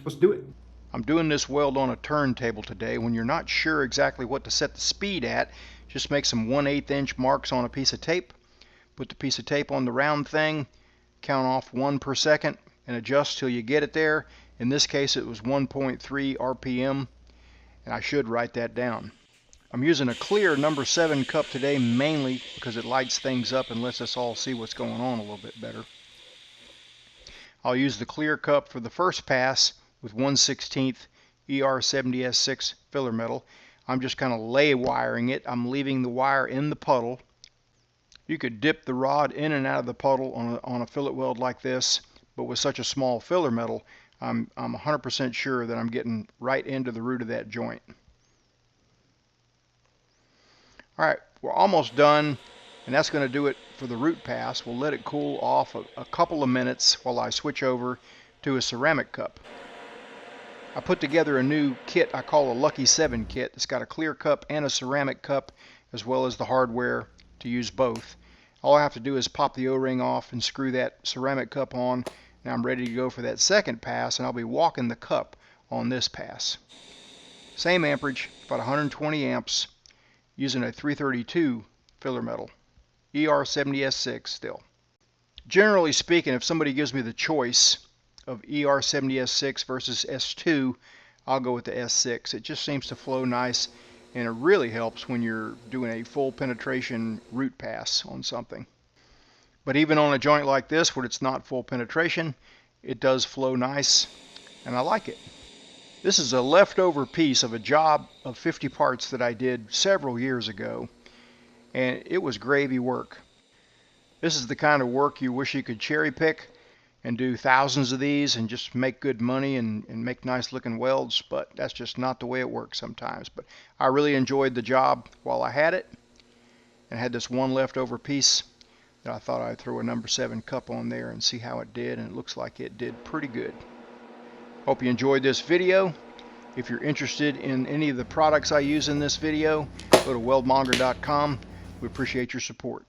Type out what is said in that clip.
Let's do it. I'm doing this weld on a turntable today. When you're not sure exactly what to set the speed at, just make some 1/8 inch marks on a piece of tape. Put the piece of tape on the round thing, count off 1 per second, and adjust till you get it there. In this case it was 1.3 RPM, and I should write that down. I'm using a clear number 7 cup today, mainly because it lights things up and lets us all see what's going on a little bit better. I'll use the clear cup for the first pass with 1/16 ER70S6 filler metal. I'm just kind of lay wiring it. I'm leaving the wire in the puddle. You could dip the rod in and out of the puddle on a fillet weld like this, but with such a small filler metal, I'm 100% sure that I'm getting right into the root of that joint. Alright, we're almost done, and that's going to do it for the root pass. We'll let it cool off a couple of minutes while I switch over to a ceramic cup. I put together a new kit I call a Lucky 7 kit. It's got a clear cup and a ceramic cup, as well as the hardware to use both. All I have to do is pop the O-ring off and screw that ceramic cup on. Now I'm ready to go for that second pass, and I'll be walking the cup on this pass. Same amperage, about 120 amps, using a 332 filler metal. ER70S6 still. Generally speaking, if somebody gives me the choice of ER70S6 versus S2, I'll go with the S6. It just seems to flow nice, and it really helps when you're doing a full penetration root pass on something. But even on a joint like this, where it's not full penetration, it does flow nice, and I like it. This is a leftover piece of a job of 50 parts that I did several years ago, and it was gravy work. This is the kind of work you wish you could cherry pick and do thousands of these and just make good money and make nice looking welds, but that's just not the way it works sometimes. But I really enjoyed the job while I had it, and I had this one leftover piece that I thought I'd throw a number 7 cup on there and see how it did, and it looks like it did pretty good. Hope you enjoyed this video. If you're interested in any of the products I use in this video, go to weldmonger.com. We appreciate your support.